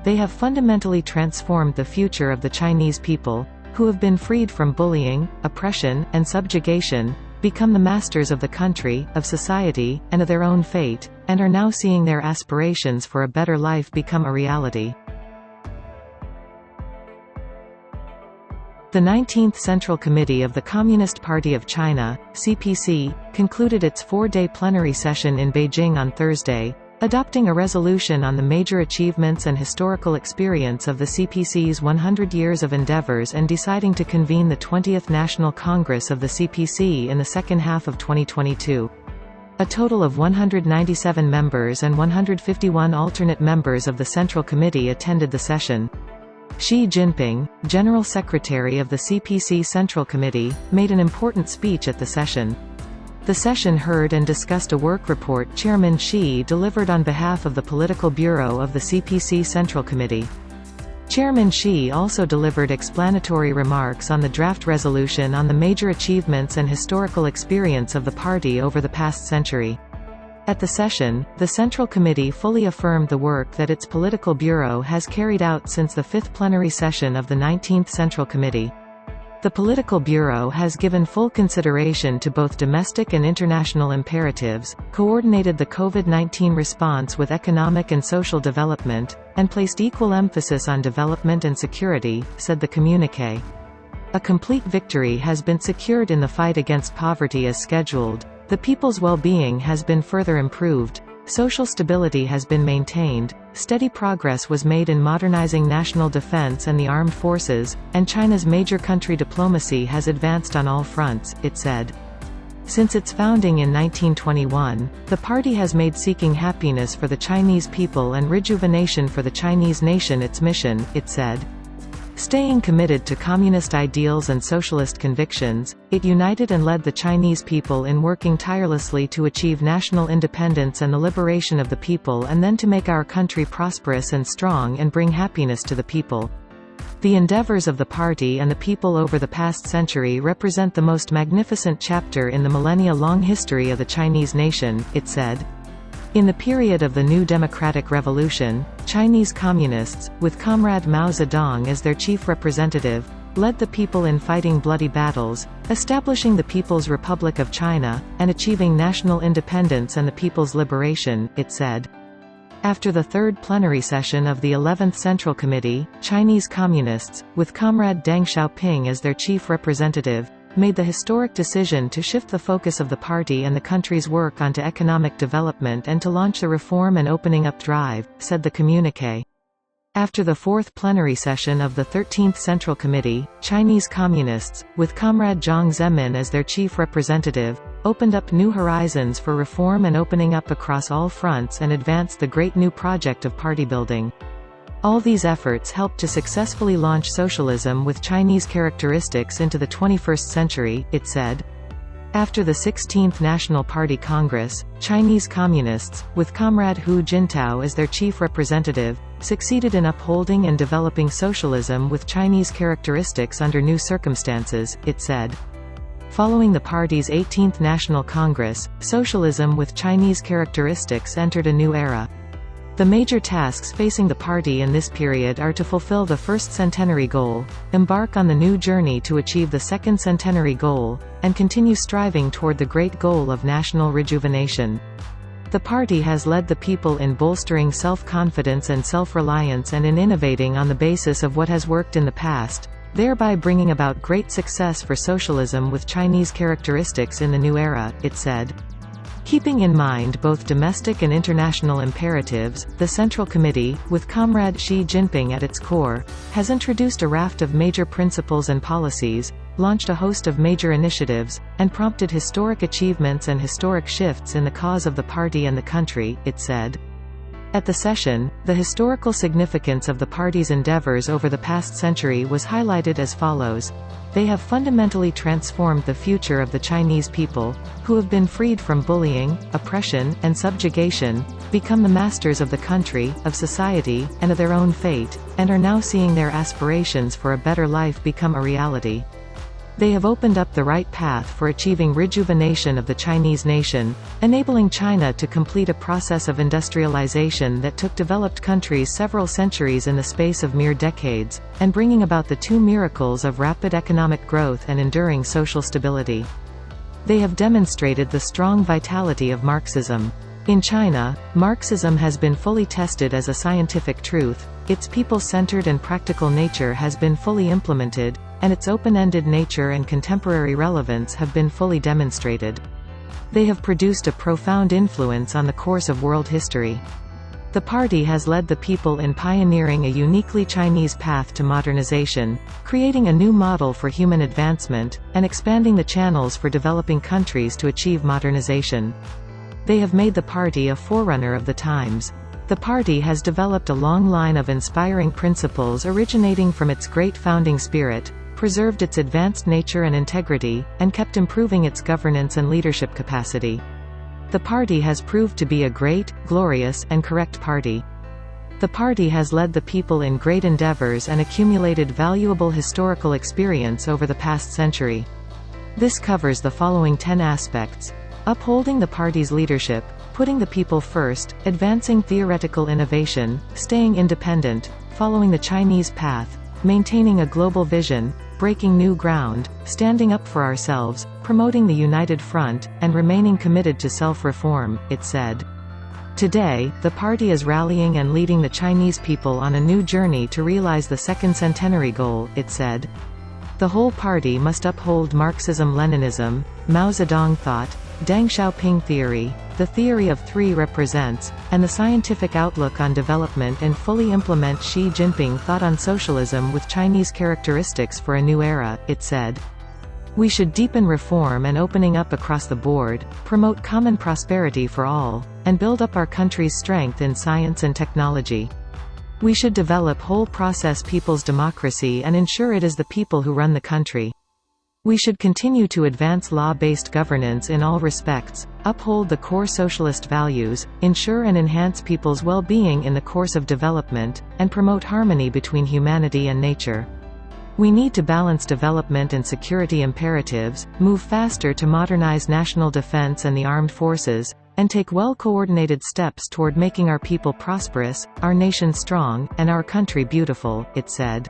They have fundamentally transformed the future of the Chinese people, who have been freed from bullying, oppression, and subjugation, become the masters of the country, of society, and of their own fate, and are now seeing their aspirations for a better life become a reality. The 19th Central Committee of the Communist Party of China, CPC, concluded its four-day plenary session in Beijing on Thursday, adopting a resolution on the major achievements and historical experience of the CPC's 100 years of endeavors and deciding to convene the 20th National Congress of the CPC in the second half of 2022. A total of 197 members and 151 alternate members of the Central Committee attended the session. Xi Jinping, General Secretary of the CPC Central Committee, made an important speech at the session. The session heard and discussed a work report Chairman Xi delivered on behalf of the Political Bureau of the CPC Central Committee. Chairman Xi also delivered explanatory remarks on the draft resolution on the major achievements and historical experience of the party over the past century. At the session, the Central Committee fully affirmed the work that its Political Bureau has carried out since the fifth plenary session of the 19th Central Committee. The Political Bureau has given full consideration to both domestic and international imperatives, coordinated the COVID-19 response with economic and social development, and placed equal emphasis on development and security, said the communiqué. A complete victory has been secured in the fight against poverty as scheduled. The people's well-being has been further improved, social stability has been maintained, steady progress was made in modernizing national defense and the armed forces, and China's major country diplomacy has advanced on all fronts, it said. Since its founding in 1921, the party has made seeking happiness for the Chinese people and rejuvenation for the Chinese nation its mission, it said. Staying committed to communist ideals and socialist convictions, it united and led the Chinese people in working tirelessly to achieve national independence and the liberation of the people and then to make our country prosperous and strong and bring happiness to the people. The endeavors of the party and the people over the past century represent the most magnificent chapter in the millennia-long history of the Chinese nation, it said. In the period of the New Democratic Revolution, Chinese Communists, with Comrade Mao Zedong as their chief representative, led the people in fighting bloody battles, establishing the People's Republic of China, and achieving national independence and the people's liberation, it said. After the third plenary session of the 11th Central Committee, Chinese Communists, with Comrade Deng Xiaoping as their chief representative, made the historic decision to shift the focus of the party and the country's work onto economic development and to launch the Reform and Opening Up drive, said the communiqué. After the fourth plenary session of the 13th Central Committee, Chinese Communists, with Comrade Jiang Zemin as their chief representative, opened up new horizons for reform and opening up across all fronts and advanced the great new project of party building. All these efforts helped to successfully launch socialism with Chinese characteristics into the 21st century, it said. After the 16th National Party Congress, Chinese Communists, with Comrade Hu Jintao as their chief representative, succeeded in upholding and developing socialism with Chinese characteristics under new circumstances, it said. Following the party's 18th National Congress, socialism with Chinese characteristics entered a new era. The major tasks facing the party in this period are to fulfill the first centenary goal, embark on the new journey to achieve the second centenary goal, and continue striving toward the great goal of national rejuvenation. The party has led the people in bolstering self-confidence and self-reliance and in innovating on the basis of what has worked in the past, thereby bringing about great success for socialism with Chinese characteristics in the new era, it said. Keeping in mind both domestic and international imperatives, the Central Committee, with Comrade Xi Jinping at its core, has introduced a raft of major principles and policies, launched a host of major initiatives, and prompted historic achievements and historic shifts in the cause of the party and the country, it said. At the session, the historical significance of the party's endeavors over the past century was highlighted as follows. They have fundamentally transformed the future of the Chinese people, who have been freed from bullying, oppression, and subjugation, become the masters of the country, of society, and of their own fate, and are now seeing their aspirations for a better life become a reality. They have opened up the right path for achieving rejuvenation of the Chinese nation, enabling China to complete a process of industrialization that took developed countries several centuries in the space of mere decades, and bringing about the two miracles of rapid economic growth and enduring social stability. They have demonstrated the strong vitality of Marxism. In China, Marxism has been fully tested as a scientific truth, its people-centered and practical nature has been fully implemented, and its open-ended nature and contemporary relevance have been fully demonstrated. They have produced a profound influence on the course of world history. The party has led the people in pioneering a uniquely Chinese path to modernization, creating a new model for human advancement, and expanding the channels for developing countries to achieve modernization. They have made the party a forerunner of the times. The party has developed a long line of inspiring principles originating from its great founding spirit, preserved its advanced nature and integrity, and kept improving its governance and leadership capacity. The party has proved to be a great, glorious, and correct party. The party has led the people in great endeavors and accumulated valuable historical experience over the past century. This covers the following 10 aspects: upholding the party's leadership, putting the people first, advancing theoretical innovation, staying independent, following the Chinese path, maintaining a global vision, breaking new ground, standing up for ourselves, promoting the united front, and remaining committed to self-reform, it said. Today, the party is rallying and leading the Chinese people on a new journey to realize the second centenary goal, it said. The whole party must uphold Marxism-Leninism, Mao Zedong thought, Deng Xiaoping theory, the theory of three represents, and the scientific outlook on development, and fully implement Xi Jinping thought on socialism with Chinese characteristics for a new era, it said. We should deepen reform and opening up across the board, promote common prosperity for all, and build up our country's strength in science and technology. We should develop whole process people's democracy and ensure it is the people who run the country. We should continue to advance law-based governance in all respects, uphold the core socialist values, ensure and enhance people's well-being in the course of development, and promote harmony between humanity and nature. We need to balance development and security imperatives, move faster to modernize national defense and the armed forces, and take well-coordinated steps toward making our people prosperous, our nation strong, and our country beautiful, it said.